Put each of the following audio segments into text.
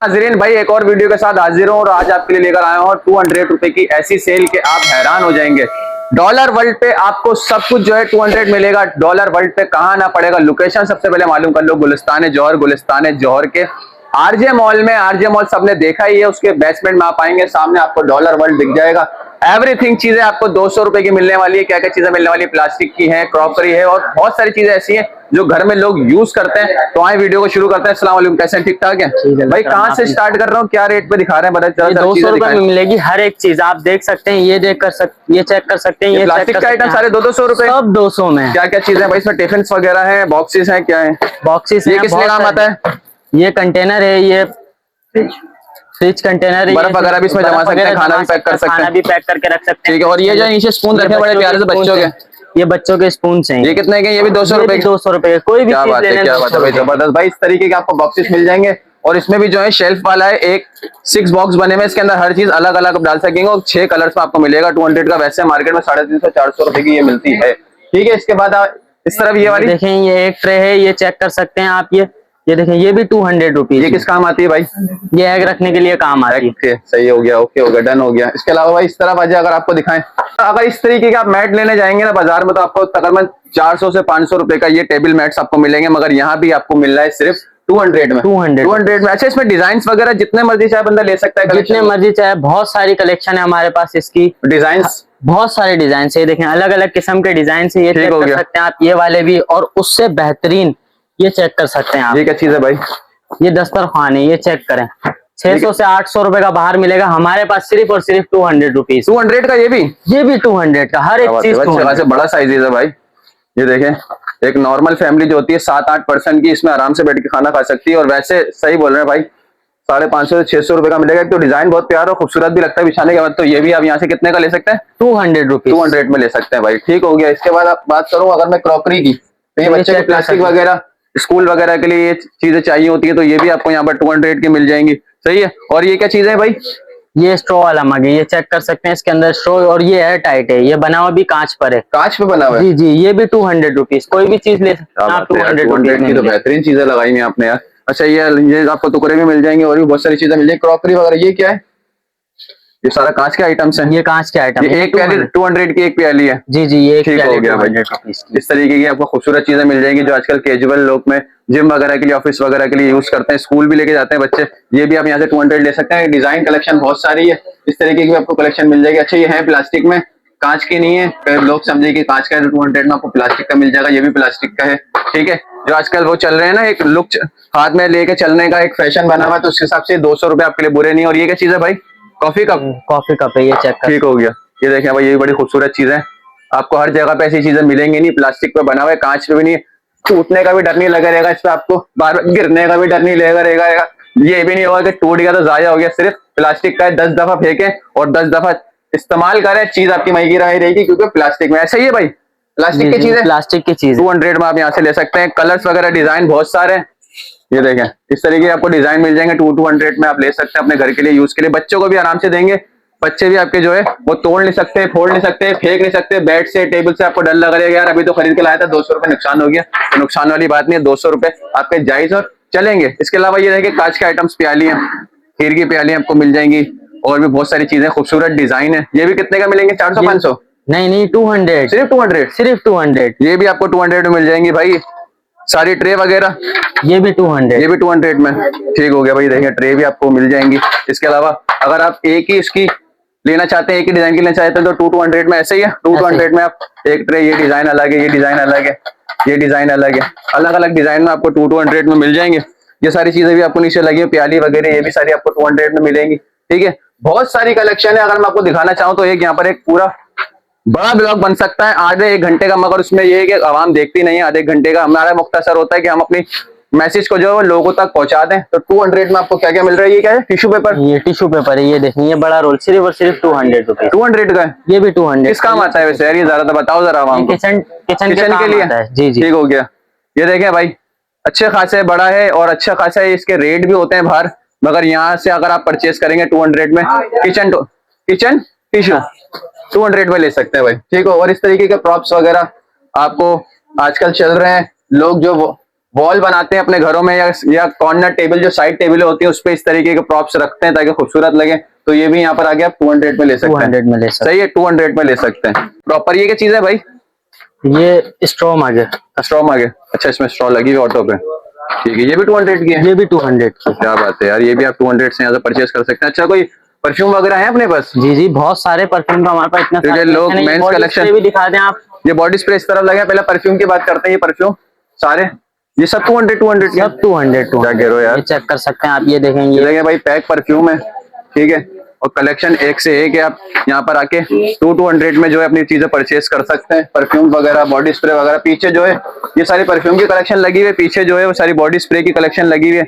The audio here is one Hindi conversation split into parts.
नाज़रीन भाई एक और वीडियो के साथ हाजिर हूँ और आज आपके लिए लेकर आया हूँ 200 रुपए की ऐसी सेल के आप हैरान हो जाएंगे। डॉलर वर्ल्ड पे आपको सब कुछ जो है 200 मिलेगा। डॉलर वर्ल्ड पे कहाँ आना पड़ेगा, लोकेशन सबसे पहले मालूम कर लो। गुलिस्तान जौहर के आरजे मॉल में। आरजे मॉल सबने देखा ही है, उसके बेसमेंट में आप आएंगे, सामने आपको डॉलर वर्ल्ड दिख जाएगा। एवरीथिंग चीजें आपको 200 रुपए की मिलने वाली है। क्या क्या चीजें मिलने वाली है, प्लास्टिक की है, क्रॉकरी है और बहुत सारी चीजें ऐसी हैं जो घर में लोग यूज करते हैं। तो आए वीडियो को शुरू करते हैं। अस्सलाम वालेकुम, कैसे ठीक ठाक है भाई? कहाँ से स्टार्ट कर रहा हूँ, क्या रेट पे दिखा रहे हैं? बता 200 रुपए में मिलेगी हर एक चीज। आप देख सकते हैं, ये ये चेक कर सकते हैं। ये प्लास्टिक का आइटम सारे 200 रुपए, सब 200 में। क्या क्या चीजें भाई इसमें? टिफिन वगैरह है, बॉक्सेस है, क्या है? बॉक्सेस ये किस लिए काम आता है? ये कंटेनर है, ये फ्रिज कंटेनर है। बर्फ वगैरह भी इसमें जमा सकते हैं, खाना भी पैक कर सकते हैं, खाना भी पैक करके रख सकते हैं। ठीक है। और ये जो नीचे स्पून रखे बड़े प्यारे से बच्चों के, ये बच्चों के स्पून हैं। ये कितने के? ये भी 200 रुपए के। 200 रुपए के। कोई भी क्या बात है, क्या बात है भाई, जबरदस्त भाई। इस तरीके के आपको बॉक्सेस मिल जाएंगे और इसमें भी जो है शेल्फ वाला है, एक 6 बॉक्स बने हुए, इसके अंदर हर चीज अलग अलग डाल सकेंगे और 6 कलर्स में आपको मिलेगा। 200 का वैसे मार्केट में 350-400 रुपए की ये मिलती है, ठीक है। इसके बाद आप इस तरफ ये वाली देखें, ये एक ट्रे है, ये चेक कर सकते हैं आप। ये देखें, ये भी 200 रुपीज। ये किस काम आती है भाई? ये एग रखने के लिए काम आती है। सही हो गया, ओके हो गया, डन हो गया। इसके अलावा भाई इस तरफ आ जाए, अगर आपको दिखाएं, अगर इस तरीके के आप मैट लेने जाएंगे ना बाजार में, तो आपको तकरीबन 400 से 500 रुपए का ये टेबल मैट्स आपको मिलेंगे, मगर यहाँ भी आपको मिल रहा है सिर्फ 200 में। 200 में। अच्छा, इसमें डिजाइन वगैरह जितने मर्जी चाहे बंदा ले सकता है, जितने मर्जी चाहे। बहुत सारी कलेक्शन है हमारे पास इसकी। डिजाइन बहुत सारे डिजाइन है, देखें अलग अलग किस्म के डिजाइन है। ये चेक कर सकते हैं आप, ये वाले भी, और उससे बेहतरीन ये चेक कर सकते हैं आप। ये क्या चीज है भाई? ये दस्तरखान है, ये चेक करें। 600 से 800 रुपए का बाहर मिलेगा, हमारे पास सिर्फ और सिर्फ 200 रुपीज। 200 का ये भी 200 का हर एक चीज। बड़ा साइज है भाई। ये देखें, एक नॉर्मल फैमिली जो होती है 7-8 पर्सन की, इसमें आराम से बैठ के खाना खा सकती है। और वैसे सही बोल रहे हैं भाई, 550 से 600 रुपए का मिलेगा। तो डिजाइन बहुत प्यारा और खूबसूरत भी लगता है बिछाने के बाद। तो ये भी आप यहाँ से कितने का ले सकते हैं? 200 रुपीज। 200 में ले सकते हैं भाई, ठीक हो गया। इसके बाद आप बात करूँ अगर मैं क्रॉकरी की, तो ये बच्चे को प्लास्टिक वगैरह स्कूल वगैरह के लिए ये चीजें चाहिए होती है, तो ये भी आपको यहाँ पर 200 की मिल जाएंगी, सही है। और ये क्या चीज है भाई? ये स्ट्रॉ वाला मग है, ये चेक कर सकते हैं। इसके अंदर स्ट्रॉ, और ये एयर टाइट है, ये बना हुआ भी कांच पर है। कांच पे बना हुआ है? जी जी। ये भी 200 रुपीज। कोई भी चीज ले सकते हैं आप 200 की। तो बेहतरीन चीजें लगाई हैं आपने यार। अच्छा, ये आपको टुकड़े भी मिल जाएंगे और भी बहुत सारी चीजें मिल जाएंगी, क्रॉकरी वगैरह। ये क्या है? ये सारा कांच के आइटम्स हैं। ये कांच के आइटम है। एक प्याली 200 की एक प्याली है। जी जी, ये ठीक हो गया भाई। इस तरीके की आपको खूबसूरत चीजें मिल जाएंगी जो आजकल कैजुअल लोग में जिम वगैरह के लिए, ऑफिस वगैरह के लिए यूज करते हैं, स्कूल भी लेके जाते हैं बच्चे। ये भी आप यहाँ से 200 ले सकते हैं। डिजाइन कलेक्शन बहुत सारी है, इस तरीके की आपको कलेक्शन मिल जाएगी। अच्छा, ये है प्लास्टिक में, कांच की नहीं है। कई लोग समझे कि कांच का है, तो 200 में आपको प्लास्टिक का मिल जाएगा। ये भी प्लास्टिक का है, ठीक है। जो आजकल वो चल रहे हैं ना, एक लुक हाथ में लेके चलने का एक फैशन बना हुआ है, तो उस हिसाब से 200 रुपए आपके लिए बुरे नहीं। और ये क्या चीज है भाई? Coffee cup. कॉफी कप है, ये चेक कर। ठीक हो गया। ये देखें भाई, ये भी बड़ी खूबसूरत चीज है। आपको हर जगह पे ऐसी चीजें मिलेंगी नहीं, प्लास्टिक पे बना हुआ है, कांच पे भी नहीं। टूटने का भी डर नहीं लगा रहेगा इस पे, आपको बार गिरने का भी डर नहीं लगा रहेगा। ये भी नहीं होगा कि टूट गया तो जाया हो गया। सिर्फ प्लास्टिक का है, 10 दफा फेंके और 10 दफा इस्तेमाल करें, चीज आपकी महंगी रहेगी क्योंकि प्लास्टिक में। ऐसा ही है भाई, प्लास्टिक की चीज है, प्लास्टिक की चीज 200 में आप यहाँ से ले सकते हैं। कलर्स वगैरह डिजाइन बहुत सारे हैं। ये देखें, इस तरीके आपको डिजाइन मिल जाएंगे। 200 में आप ले सकते हैं अपने घर के लिए, यूज के लिए। बच्चों को भी आराम से देंगे, बच्चे भी आपके जो है वो तोड़ नहीं सकते, फोड़ नहीं सकते, फेंक नहीं सकते। बेड से, टेबल से आपको डर लग रहा है यार अभी तो खरीद के लाया था, 200 रुपए नुकसान हो गया, तो नुकसान वाली बात नहीं है। 200 रुपए आपके जायज और चलेंगे। इसके अलावा ये देखिए, कांच के आइटम्स, प्याली है, खीर की प्याली आपको मिल जाएंगी और भी बहुत सारी चीजें, खूबसूरत डिजाइन है। ये भी कितने का मिलेंगे? 400-500? नहीं, 200। सिर्फ 200? सिर्फ 200। ये भी आपको 200 में मिल जाएंगी भाई। सारी ट्रे वगैरह ये भी 200 में। ठीक हो गया भाई। देखिए, ट्रे भी आपको मिल जाएंगी। इसके अलावा अगर आप एक ही इसकी लेना चाहते हैं, एक ही डिजाइन की लेना चाहते हैं, तो 200 में ऐसे ही है। 200 में आप एक ट्रे, ये डिजाइन अलग है, ये डिजाइन अलग है, ये डिजाइन अलग है, अलग अलग डिजाइन में आपको 200 में मिल जाएंगे। ये सारी चीजें भी आपको नीचे लगी है, प्याली वगैरह, ये भी सारी आपको 200 में मिलेंगी, ठीक है। बहुत सारी कलेक्शन है। अगर मैं आपको दिखाना चाहूँ तो एक यहाँ पर एक पूरा बड़ा ब्लॉग बन सकता है, आधे 1 घंटे का, मगर उसमें ये है कि आवाम देखती नहीं है। आधे घंटे का हमारा मुख्तसर होता है कि हम अपनी मैसेज को जो है लोगों तक पहुंचा दें। तो 200 में आपको क्या क्या मिल रहा है? ये क्या है? Tissue paper. ये टिश्यू पेपर है, ये देखिए, ये बड़ा रोल सिर्फ और सिर्फ 200 रुपए। 200 का है? ये भी 200। किस काम आता है वैसे यार? ये जरा तो बताओ जरा आवाम को। किचन के लिए। जी जी, ठीक हो गया। ये देखें भाई, अच्छे खासे बड़ा है और अच्छा खासा है। इसके रेट भी होते हैं बाहर, मगर यहाँ से अगर आप परचेज करेंगे 200 में, किचन टिश्यू 200 में ले सकते हैं भाई, ठीक हो। और इस तरीके के प्रॉप्स वगैरह आपको आजकल चल रहे हैं, लोग जो वॉल बनाते हैं अपने घरों में या कॉर्नर टेबल जो साइड टेबल होती है उस पे इस तरीके के प्रॉप्स रखते हैं ताकि खूबसूरत लगे, तो ये भी यहाँ पर आगे आप 200 में ले सकते हैं। 200 में ले सकते सही है, 200 में ले सकते हैं। प्रॉपर ये क्या चीज है भाई? हैं। ये स्ट्रॉ आ गया, स्ट्रॉ आगे। अच्छा, इसमें स्ट्रॉ लगी हुई ऑटो पे, ठीक है। ये भी 200 की है? ये भी 200 की। क्या बात है यार, ये भी आप 200 से यहाँ से परचेज कर सकते हैं। अच्छा, कोई परफ्यूम वगैरह है अपने पास? जी जी, बहुत सारे परफ्यूम का हमारे पास इतना क्योंकि सारा लोग collection है। ये मेंस body कलेक्शन spray भी दिखा दें आप। ये बॉडी स्प्रे इस तरफ लगे हैं, पहले परफ्यूम की बात करते हैं। ये परफ्यूम सारे ये सब 200 के? सब 200 क्या कह रहे हो यार? ये चेक कर सकते हैं आप, ये देखेंगे। ये देखिए भाई, पैक परफ्यूम है, ठीक है, और कलेक्शन एक से एक है। आप यहाँ पर आके 200 में जो है अपनी चीजें परचेज कर सकते हैं। परफ्यूम वगैरह, बॉडी स्प्रे वगैरह। पीछे जो है ये सारी परफ्यूम की कलेक्शन लगी हुई है, पीछे जो है वो सारी बॉडी स्प्रे की कलेक्शन लगी हुई है,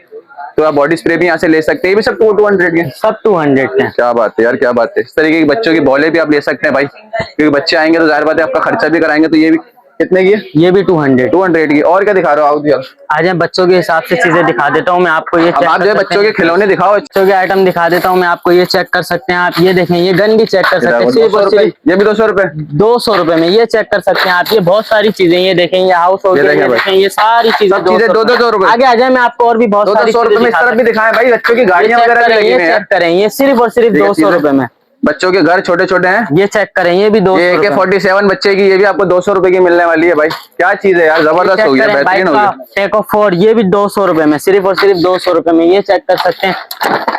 तो आप बॉडी स्प्रे भी यहाँ से ले सकते हैं। ये भी सब 200 के? सब 200 के। क्या बात है यार, क्या बात है। इस तरीके की बच्चों की बॉलें भी आप ले सकते हैं भाई, क्योंकि बच्चे आएंगे तो जाहिर बात है आपका खर्चा भी कराएंगे, तो ये भी कितने की है? ये भी 200 की। और क्या दिखा रहे हो? आओ यार, आ जाए, बच्चों के हिसाब से चीजें दिखा देता हूँ मैं आपको। ये अब आप जो है बच्चों के खिलौने दिखाओ, बच्चों के आइटम दिखा देता हूँ मैं आपको, ये चेक कर सकते हैं आप। ये देखें, ये गन भी चेक कर सकते हैं, सिर्फ और सिर्फ ये भी 200 रुपए। 200 में ये चेक कर सकते हैं आप। ये बहुत सारी चीजें, ये देखें, ये हाउस हो गया, ये देखें, ये सारी चीजें 200 रुपए। आगे आ जाए, मैं आपको और भी बहुत सारी 200 रुपए में इस तरफ भी दिखाएं भाई, बच्चों की गाड़ियां वगैरह भी लगी हुई हैं। चेक करें, ये सिर्फ और सिर्फ 200 रुपए में। बच्चों के घर छोटे छोटे हैं, ये चेक करें, ये भी 200। ये AK-47 बच्चे की, ये भी आपको 200 रुपए की मिलने वाली है भाई। क्या चीज है यार, जबरदस्त हो गया, बेहतरीन हो गया। टेक ऑफ 4, ये भी 200 रुपए में, सिर्फ और सिर्फ 200 रुपए में। ये चेक कर सकते हैं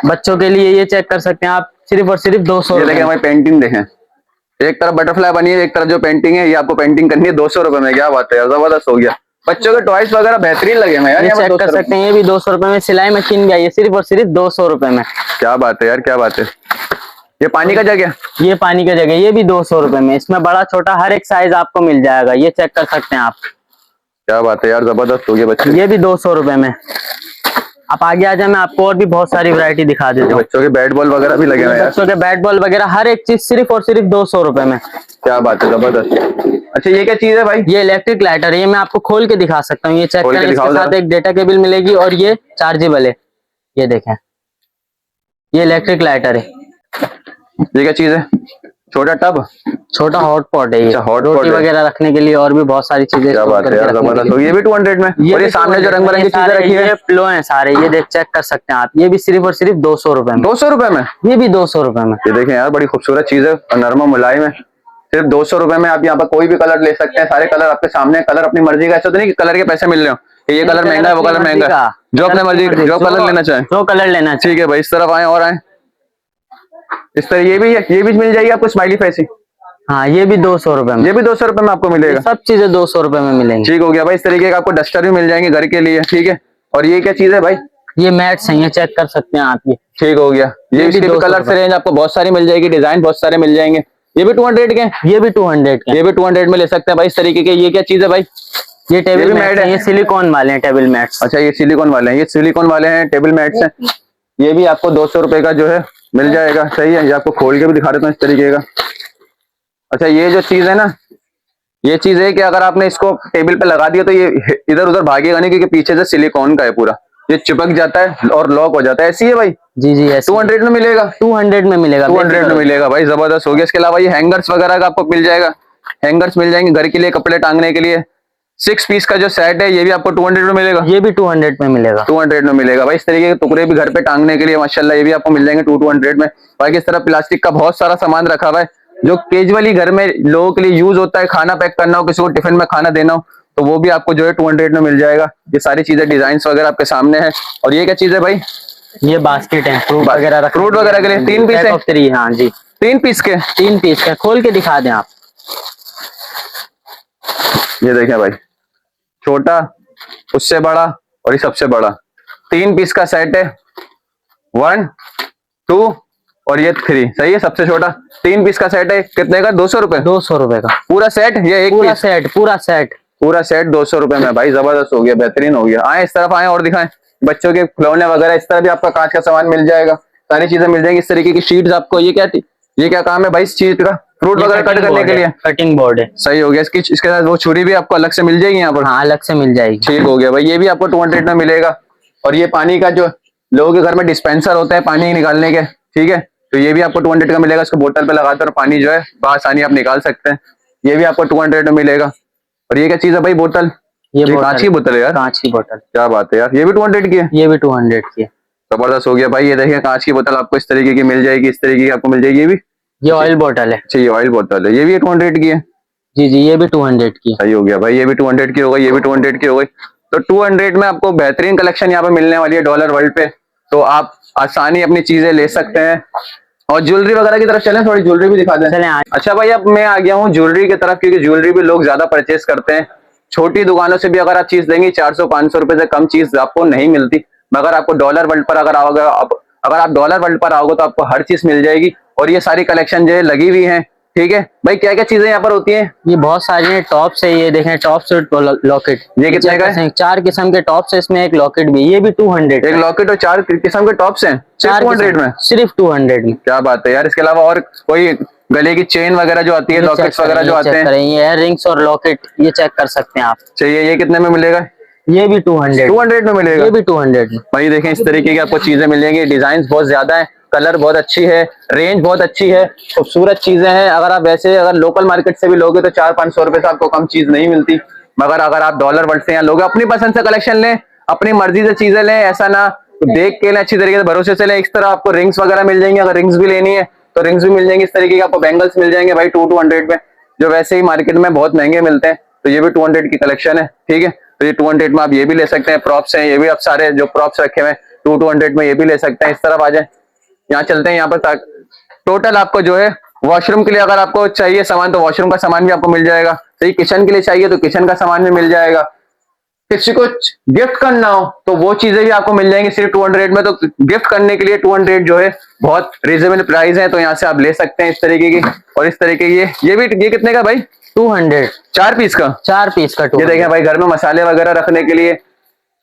बच्चों के लिए, ये चेक कर सकते हैं आप, सिर्फ और सिर्फ 200। ये देखें भाई, पेंटिंग देखें, एक तरफ बटरफ्लाई बनी है, एक तरफ जो पेंटिंग है, ये आपको पेंटिंग करनी है 200 रुपए में। क्या बात है यार, जबरदस्त हो गया। बच्चों के टॉयज वगैरह बेहतरीन लगे हैं यार, ये चेक कर सकते हैं, ये भी 200 रुपए में। सिलाई मशीन भी आई है, सिर्फ और सिर्फ 200 रुपए में। क्या बात है यार, क्या बात है। ये पानी का जग है? ये पानी का जग है, ये भी 200 रुपए में। इसमें बड़ा छोटा हर एक साइज आपको मिल जाएगा, ये चेक कर सकते हैं आप। क्या बात है यार, जबरदस्त हो गया बच्चे। ये भी 200 रुपए में। आप आगे आ जाए, मैं आपको और भी बहुत सारी वैरायटी दिखा देता हूँ। बच्चों के बैट बॉल वगैरह भी लगे हुए हैं, बच्चों के बैट बॉल वगैरह हर एक चीज सिर्फ और सिर्फ 200 रुपए में। क्या बात है, जबरदस्त। अच्छा, ये क्या चीज है भाई? ये इलेक्ट्रिक लाइटर है, ये मैं आपको खोल के दिखा सकता हूँ। ये चेक करें, इसके साथ एक डेटा केबल मिलेगी और ये चार्जेबल है। ये देखें, ये इलेक्ट्रिक लाइटर है। ये क्या चीज है? छोटा टब, छोटा हॉट पॉट है ये। अच्छा, हॉट रोटी वगैरह रखने के लिए और भी बहुत सारी चीजें। क्या बात है यार, जबरदस्त। ये भी 200 में। और ये सामने जो रंग बिरंगी चीजें रखी है, ये प्लो है सारे, ये देख चेक कर सकते हैं आप। ये भी सिर्फ और सिर्फ 200 रुपए में। 200 रुपए में? ये भी 200 रुपए में। ये देखें यार, बड़ी खूबसूरत चीज है और नरमा मुलायम है। सिर्फ 200 रुपए में आप यहाँ पर कोई भी कलर ले सकते हैं। सारे कलर आपके सामने, कलर अपनी मर्जी का। ऐसा तो नहीं कि कलर के पैसे मिल रहे हो, ये कलर महंगा है, वो कलर महंगा है। जो अपने मर्जी, जो कलर लेना चाहे, जो कलर लेना चाहिए। ठीक है भाई, इस तरफ आए और आए इस तरह। ये भी है, ये भी मिल जाएगी आपको स्माइली फेस ही। हाँ, ये भी 200 रुपए में। ये भी 200 रुपए में आपको मिलेगा। सब चीजें 200 रुपए में मिलेंगी। ठीक हो गया भाई। इस तरीके का आपको डस्टर भी मिल जाएंगे घर के लिए, ठीक है। और ये क्या चीज है भाई? ये मैट्स हैं, ये चेक कर सकते हैं आप। ये ठीक हो गया। ये इसके भी कलर से रेंज आपको बहुत सारी मिल जाएगी, डिजाइन बहुत सारे मिल जाएंगे। ये भी 200 के? ये भी 200 के। ये भी 200 में ले सकते हैं भाई, इस तरीके के। ये क्या चीज है भाई? ये टेबल मैट है, ये सिलिकॉन वाले हैं टेबल मैट्स। अच्छा, ये सिलिकॉन वाले हैं, ये सिलिकॉन वाले हैं, टेबल मैट्स हैं। ये भी आपको 200 रुपए का जो है मिल जाएगा। सही है, ये आपको खोल के भी दिखा देता हूँ इस तरीके का। अच्छा, ये जो चीज है ना, ये चीज है कि अगर आपने इसको टेबल पे लगा दिया तो ये इधर उधर भागेगा नहीं, क्योंकि पीछे से सिलिकॉन का है पूरा, ये चिपक जाता है और लॉक हो जाता है। ऐसी है भाई? जी जी, 200 में मिलेगा। 200 में मिलेगा, 200 में मिलेगा भाई, जबरदस्त हो गया। इसके अलावा ये हैंगर्स वगैरह का आपको मिल जाएगा। हैंगर्स मिल जाएंगे घर के लिए, कपड़े टांगने के लिए। 6 पीस का जो सेट है, ये भी आपको 200 में मिलेगा। ये भी 200 में मिलेगा। 200 में मिलेगा भाई। इस तरीके के टुकड़े भी घर पे टांगने के लिए माशाल्लाह, ये भी आपको मिल जाएंगे 200 में। बाकी इस तरह प्लास्टिक का बहुत सारा सामान रखा हुआ है, जो कैजुअली घर में लोगों के लिए यूज होता है। खाना पैक करना हो, किसी को टिफिन में खाना देना हो, तो वो भी आपको जो है 200 में मिल जाएगा। ये सारी चीजें, डिजाइन वगैरह आपके सामने है। और ये क्या चीज है भाई? ये बास्केट है, फ्रूट वगैरह के लिए 3 पीस है। 3, हाँ जी, 3 पीस के। 3 पीस के। खोल के दिखा दें आप। ये देखें भाई, छोटा, उससे बड़ा और ये सबसे बड़ा, 3 पीस का सेट है। 1, 2 और ये 3। सही है, सबसे छोटा 3 पीस का सेट है। कितने का? 200 रुपए। 200 रुपए का पूरा सेट? ये एक पूरा पीस? सेट, पूरा सेट 200 रुपए में भाई, जबरदस्त हो गया, बेहतरीन हो गया। आए इस तरफ आए और दिखाएं बच्चों के खिलौने वगैरह। इस तरह भी आपका कांच का सामान मिल जाएगा, सारी चीजें मिल जाएंगी। इस तरीके की शीट्स आपको, ये क्या काम है भाई इस चीज का? फ्रूट वगैरह कट करने के लिए कटिंग बोर्ड है। सही हो गया। इसके साथ वो छुरी भी आपको अलग से मिल जाएगी यहाँ पर? हाँ, अलग से मिल जाएगी। ठीक हो गया भाई, ये भी आपको 200 में मिलेगा। और ये पानी का जो लोगों के घर में डिस्पेंसर होता है पानी निकालने के, ठीक है, तो ये भी आपको 200 का मिलेगा। इसको बोतल पे लगाते और पानी जो है बासानी आप निकाल सकते हैं। ये भी आपको 200 में मिलेगा। और ये क्या चीज है भाई? बोतल। ये कांच की बोतल है यार, कांच की बोतल। क्या बात है यार, ये भी 200 की है। ये भी 200 की है। जबरदस्त हो गया भाई। ये देखिए कांच की बोतल आपको इस तरीके की मिल जाएगी, इस तरीके की आपको मिल जाएगी। ये भी, ये ऑयल बोतल है। अच्छा ये ऑयल बोतल है, ये भी 200 की है। जी जी, ये भी 200 की है। सही हो गया भाई, ये भी 200 की हो गई, ये भी 200 की हो गई। तो 200 में आपको बेहतरीन कलेक्शन यहाँ पे मिलने वाली है डॉलर वर्ल्ड पे। तो आप आसानी अपनी चीजें ले सकते हैं। और ज्वेलरी वगैरह की तरफ चलें, थोड़ी ज्वेलरी भी दिखा दें। चलें। अच्छा भाई, अब मैं आ गया हूँ ज्वेलरी की तरफ, क्योंकि ज्वेलरी भी लोग ज्यादा परचेस करते हैं। छोटी दुकानों से भी अगर आप चीज लेंगे 400-500 रुपए से कम चीज आपको नहीं मिलती, मगर आपको डॉलर वर्ल्ड पर अगर आओगे, अगर आप डॉलर वर्ल्ड पर आओगे तो आपको हर चीज मिल जाएगी। और ये सारी कलेक्शन जो है लगी हुई है। ठीक है भाई, क्या क्या चीजें यहाँ पर होती हैं? ये बहुत सारी है। टॉप से ये देखें, टॉप से लॉकेट। ये कितने का है? 4 किस्म के टॉप से, इसमें एक लॉकेट भी, ये भी 200। एक लॉकेट और 4 किस्म के टॉप्स हैं, सिर्फ 200 में? सिर्फ 200 में। क्या बात है यार। इसके अलावा और कोई गले की चेन वगैरह जो आती है, लॉकेट्स वगैरह जो आते हैं? ये इयर रिंग्स और लॉकेट, ये चेक कर सकते हैं आप। चाहिए, ये कितने में मिलेगा? ये भी 200 में मिलेगा। ये भी 200 में। भाई देखें, इस तरीके की आपको चीजें मिल जाएंगी। डिजाइन बहुत ज्यादा है, कलर बहुत अच्छी है, रेंज बहुत अच्छी है, खूबसूरत चीजें हैं। अगर आप वैसे अगर लोकल मार्केट से भी लोगे तो 400-500 रुपए से आपको कम चीज नहीं मिलती। मगर अगर आप डॉलर वर्ल्ड से यहाँ लोगे, अपनी पसंद से कलेक्शन लें, अपनी मर्जी से चीजें लें, ऐसा ना देख के लें, अच्छी तरीके से भरोसे से लें। इस तरह आपको रिंग्स वगैरह मिल जाएंगे, अगर रिंग्स भी लेनी है तो रिंग्स भी मिल जाएंगी। इस तरीके के आपको बैंगल्स मिल जाएंगे भाई 200 में, जो वैसे ही मार्केट में बहुत महंगे मिलते हैं। तो ये भी 200 की कलेक्शन है। ठीक है, तो ये 200 में आप ये भी ले सकते हैं। प्रॉप्स हैं, ये भी आप सारे जो प्रॉप्स रखे हुए हैं 200 में ये भी ले सकते हैं। इस तरफ आ जाए, यहाँ चलते हैं। यहाँ पर टोटल आपको जो है वॉशरूम के लिए अगर आपको चाहिए सामान तो वॉशरूम का सामान भी आपको मिल जाएगा। तो किचन के लिए चाहिए तो किचन का सामान भी मिल जाएगा। किसी को गिफ्ट करना हो तो वो चीजें भी आपको मिल जाएंगी सिर्फ 200 में। तो गिफ्ट करने के लिए 200 जो है बहुत रिजनेबल प्राइस है, तो यहाँ से आप ले सकते हैं इस तरीके की। और इस तरीके की ये भी, ये कितने का भाई? 200। 4 पीस का? 4 पीस का। ये देखें भाई, घर में मसाले वगैरह रखने के लिए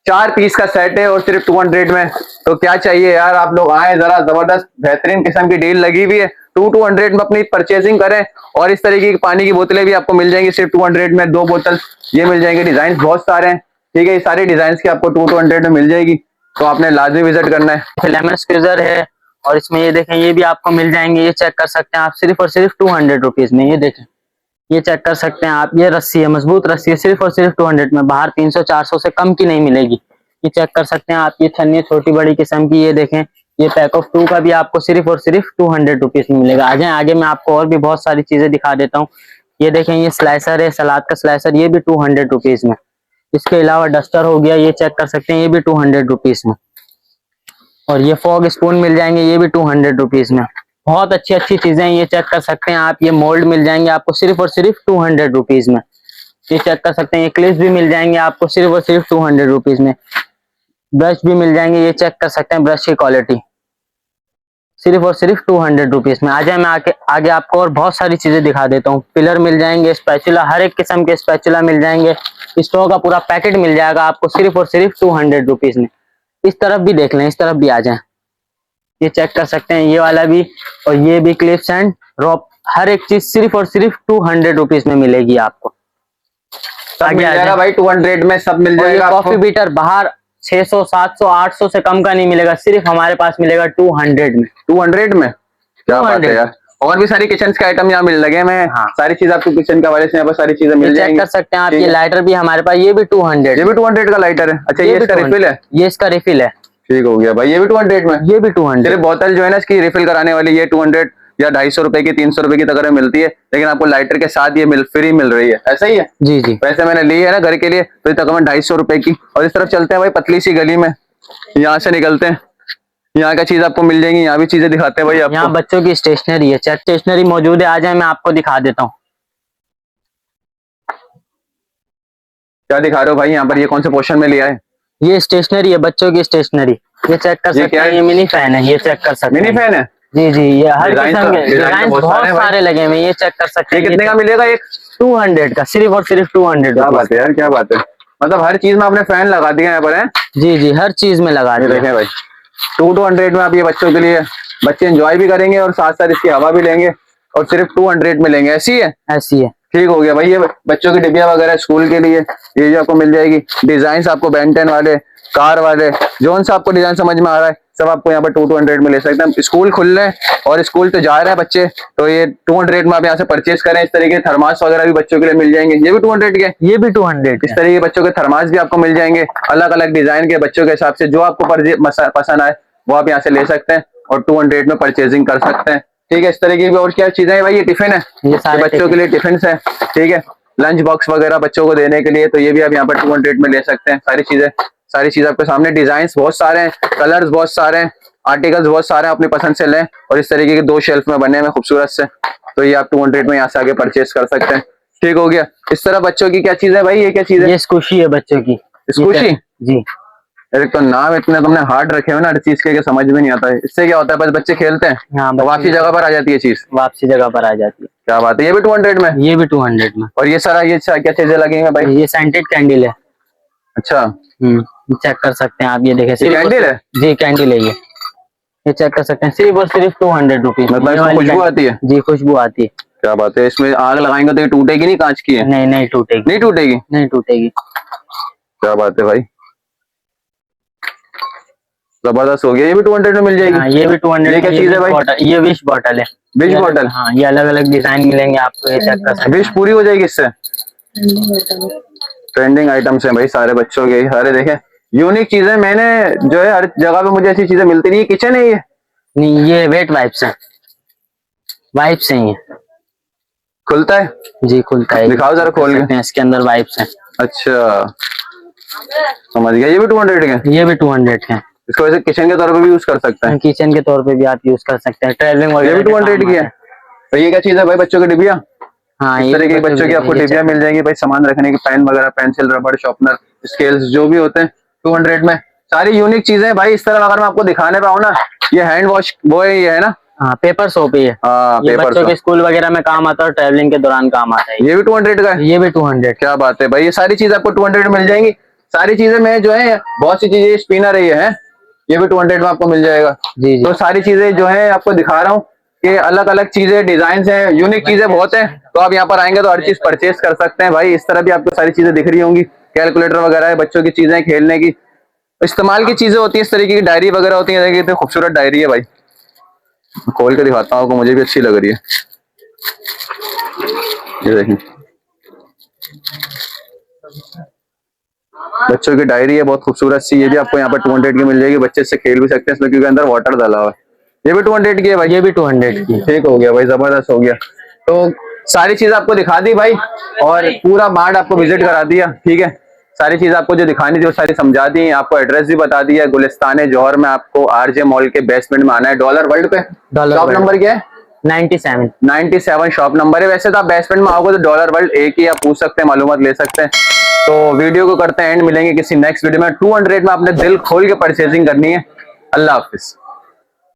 4 पीस का सेट है और सिर्फ 200 में। तो क्या चाहिए यार, आप लोग आए जरा, जबरदस्त बेहतरीन किस्म की डील लगी हुई है। 200 में अपनी परचेसिंग करें। और इस तरीके की पानी की बोतलें भी आपको मिल जाएंगी सिर्फ 200 में, 2 बोतल ये मिल जाएंगे। डिजाइन बहुत सारे हैं। ठीक है, ये सारे डिजाइन की आपको 200 में मिल जाएगी, तो आपने लाजमी विजिट करना है। लेमन स्क्वीजर है, और इसमें ये देखें, ये भी आपको मिल जाएंगे। ये चेक कर सकते हैं आप, सिर्फ और सिर्फ 200 रुपीज में। ये देखें, ये चेक कर सकते हैं आप। ये रस्सी है, मजबूत रस्सी है, सिर्फ और सिर्फ 200 में। बाहर 300-400 से कम की नहीं मिलेगी। ये चेक कर सकते हैं आप। ये छन्नी छोटी बड़ी किस्म की, ये देखें। ये पैक ऑफ 2 का भी आपको सिर्फ और सिर्फ 200 रुपीज में मिलेगा। आ जाए आगे, मैं आपको और भी बहुत सारी चीजें दिखा देता हूँ। ये देखें, ये स्लाइसर है, सलाद का स्लाइसर, ये भी 200 रुपीज में। इसके अलावा डस्टर हो गया, ये चेक कर सकते हैं, ये भी 200 रुपीज में। और ये फॉग स्पून मिल जाएंगे, ये भी 200 रुपीज में। बहुत अच्छी अच्छी चीजें हैं, ये चेक कर सकते हैं आप। ये मोल्ड मिल जाएंगे आपको सिर्फ और सिर्फ 200 रुपीज में। ये चेक कर सकते हैं। ये क्लिप्स भी मिल जाएंगे आपको सिर्फ और सिर्फ 200 रुपीज में। ब्रश भी मिल जाएंगे, ये चेक कर सकते हैं ब्रश की क्वालिटी, सिर्फ और सिर्फ 200 रुपीज में। आ जाए, मैं आगे आपको और बहुत सारी चीजें दिखा देता हूँ। पिलर मिल जाएंगे, स्पैचुला, हर एक किस्म के स्पैचुला मिल जाएंगे। स्टोव का पूरा पैकेट मिल जाएगा आपको सिर्फ और सिर्फ 200 रुपीज में। इस तरफ भी देख लें, इस तरफ भी आ जाए, ये चेक कर सकते हैं। ये वाला भी और ये भी क्लिप्स एंड रॉप, हर एक चीज सिर्फ और सिर्फ 200 रुपीज में मिलेगी आपको। सब मिल जाएगा भाई 200 में, सब मिल जाएगा। कॉफी बीटर बाहर 600, 700, 800 से कम का नहीं मिलेगा, सिर्फ हमारे पास मिलेगा 200 में। 200 में, क्या बात है यार। और भी सारी किचन के आइटम यहाँ मिल लगे हैं। हाँ, सारी चीज आपको किचन के हवाले से यहाँ पर सारी चीजें मिल जाएंगी। चेक कर सकते हैं आप। ये लाइटर भी हमारे पास, ये भी 200। ये भी 200 का लाइटर है? अच्छा, ये इसका रिफिल है? ये इसका रिफिल है। ठीक हो गया भाई, ये भी 200 में। ये भी 200। बोतल जो है ना इसकी रिफिल कराने वाली, ये 200 या 250 रुपए की, 300 रुपए की तक मिलती है। लेकिन आपको लाइटर के साथ ये फ्री मिल रही है, ऐसा ही है? जी जी। वैसे मैंने ली है ना घर के लिए, तो तकरीबन 250 रुपए की। और इस तरफ चलते हैं भाई, पतली सी गली में, यहाँ से निकलते हैं। यहाँ का चीज आपको मिल जाएंगी, यहाँ भी चीजें दिखाते हैं भाई आपको। यहाँ बच्चों की स्टेशनरी है, चेक स्टेशनरी मौजूद है। आ जाए, मैं आपको दिखा देता हूँ। क्या दिखा रहे हो भाई यहाँ पर? ये कौन से पोर्शन में लिया है? ये स्टेशनरी है, बच्चों की स्टेशनरी। ये चेक कर सकते हैं। ये मिनी फैन है, ये चेक कर सकते हैं। मिनी फैन है? जी जी। ये हर किस्म के डिजाइन बहुत सारे लगे हुए, ये चेक कर सकते हैं। कितने का मिलेगा? एक 200 का, सिर्फ और सिर्फ 200। क्या बात है यार, क्या बात है। मतलब हर चीज में आपने फैन लगा दिया यहाँ पर है? जी जी, हर चीज में लगा दिया। देखें भाई, 200 में आप ये बच्चों के लिए, बच्चे एंजॉय भी करेंगे और साथ साथ इसकी हवा भी लेंगे, और सिर्फ 200 में लेंगे। ऐसी है? ऐसी है। ठीक हो गया भाई। ये बच्चों की डिबिया वगैरह स्कूल के लिए, ये जो आपको मिल जाएगी। डिजाइन आपको बेन 10 वाले कार वाले, जो सा आपको डिजाइन समझ में आ रहा है सब आपको यहाँ पर 200 में ले सकते हैं। स्कूल खुल रहे हैं और स्कूल तो जा रहे हैं बच्चे, तो ये 200 में आप यहाँ से परचेज करें। इस तरीके के थर्मास वगैरह भी बच्चों के लिए मिल जाएंगे, ये भी 200 के, ये भी 200 इस तरीके के बच्चों के थर्मास भी आपको मिल जाएंगे अलग अलग डिजाइन के, बच्चों के हिसाब से जो आपको पसंद आए वो आप यहाँ से ले सकते हैं और 200 में परचेजिंग कर सकते हैं। ठीक है, इस तरीके की और क्या चीजें हैं भाई, ये टिफिन है, ये बच्चों के लिए टिफिन है। ठीक है, लंच बॉक्स वगैरह बच्चों को देने के लिए, तो ये भी आप यहाँ पर 200 में ले सकते हैं। सारी चीजें आपके सामने, डिजाइन बहुत सारे हैं, कलर्स बहुत सारे हैं, आर्टिकल्स बहुत सारे हैं, अपनी पसंद से लें। और इस तरीके के 2 शेल्फ में बने हुए खूबसूरत से, तो ये आप 200 में यहाँ से आगे परचेज कर सकते हैं। ठीक हो गया। इस तरह बच्चों की क्या चीज है भाई, ये क्या चीज है? ये स्कूशी है बच्चों की। स्कूशी जी। एक तो नाम इतने तुमने हार्ड रखे हुए ना हर चीज के, समझ में नहीं आता है। इससे क्या होता है, बस बच्चे खेलते हैं, हाँ, तो वापसी जगह पर आ जाती है चीज, वापसी जगह पर आ जाती है। क्या बात है, ये भी 200 में? ये भी 200 में। और ये सारा ये क्या चीजें लगी हैं भाई? ये सेंटेड कैंडल है। अच्छा, चेक कर सकते हैं आप, ये देखें कैंडल है जी, कैंडल है ये चेक कर सकते हैं, सिर्फ और सिर्फ 200 रुपीज। मतलब इसमें खुशबू आती है? जी, खुशबू आती है। क्या बात है, इसमें आग लगाएंगे तो ये टूटेगी नहीं? कांच की है? नहीं टूटेगी, नहीं टूटेगी, नहीं टूटेगी। क्या बात है भाई, जबरदस्त हो गया। ये भी 200 में मिल जाएगी? हाँ, ये भी 200। ये क्या चीज है भाई? ये विश बॉटल है। Wish bottle? हाँ, ये अलग अलग डिजाइन मिलेंगे आपको, ये चेक कर सकते हैं। विश पूरी हो जाएगी इससे? ट्रेंडिंग आइटम्स हैं भाई सारे बच्चों के, सारे देखें यूनिक चीजें। मैंने जो है हर जगह पे मुझे ऐसी चीजें मिलती नहीं। किचन है ये? नहीं, ये वेट वाइप्स है, वाइप्स हैं ये। खुलता है? जी, खुलता है। दिखाओ जरा खोल के। इसके अंदर वाइप्स हैं। अच्छा, समझ गया। ये भी 200 के? ये भी 200 के। इसको वैसे किचन के तौर पे भी यूज कर सकते हैं? किचन के तौर पे भी आप यूज कर सकते हैं, ट्रैवलिंग वगैरह। ये भी 200 की है। तो ये क्या चीज है भाई, बच्चों की डिबिया? हाँ, इस तरह के बच्चों की आपको डिबिया मिल जाएंगी भाई, सामान रखने की, पेन वगैरह, पेंसिल, रबड़, शार्पनर, स्केल्स जो भी होते हैं 200 में। सारी यूनिक चीजें भाई। इस तरह अगर मैं आपको दिखाने पाऊँ ना, ये हैंड वॉश वो है, ये है ना? हाँ, पेपर सोप ही है। ये पेपर बच्चों के स्कूल वगैरह में काम आता है और ट्रैवलिंग के दौरान काम आता है। ये भी 200 का है? ये भी 200। क्या बात है भाई, ये सारी चीज आपको 200 में मिल जाएंगी। सारी चीजें में जो है बहुत सी चीजें, स्पिनर है ये भी 200 में आपको मिल जाएगा। जी। तो सारी चीजें जो है आपको दिखा रहा हूँ कि अलग अलग चीजें, डिजाइन हैं, यूनिक चीजें बहुत हैं। तो आप यहाँ पर आएंगे तो हर चीज परचेज कर सकते हैं भाई। इस तरह भी आपको सारी चीजें दिख रही होंगी, कैलकुलेटर वगैरह है, बच्चों की चीजें, खेलने की, इस्तेमाल की चीजें होती है। इस तरीके की डायरी वगैरह होती है, देखिए खूबसूरत डायरी है भाई, खोल के दिखाता हूँ आपको, मुझे भी अच्छी लग रही है। ये देखिए बच्चों की डायरी है, बहुत खूबसूरत सी। ये भी आपको यहाँ पर 200 की मिल जाएगी। बच्चे इससे खेल भी सकते हैं इसमें, क्योंकि अंदर वाटर डाला हुआ है। ये भी 200 की है भाई? ये भी 200 की। ठीक हो गया भाई, जबरदस्त हो गया। तो सारी चीज आपको दिखा दी भाई, और पूरा मार्ट आपको विजिट करा दिया। ठीक है, सारी चीज आपको जो दिखानी थी वो सारी समझा दी। आपको एड्रेस भी बता दिया, गुलिस्तान जौहर में आपको आरजे मॉल के बेसमेंट में आना है, डॉलर वर्ल्ड पे। शॉप नंबर क्या है? 97 शॉप नंबर है। वैसे तो आप बेसमेंट में आओगे तो डॉलर वर्ल्ड एक ही, आप पूछ सकते हैं, मालूमात ले सकते हैं। तो वीडियो को करते हैं एंड, मिलेंगे किसी नेक्स्ट वीडियो में। 200 में आपने दिल खोल के परचेजिंग करनी है। अल्लाह हाफिज।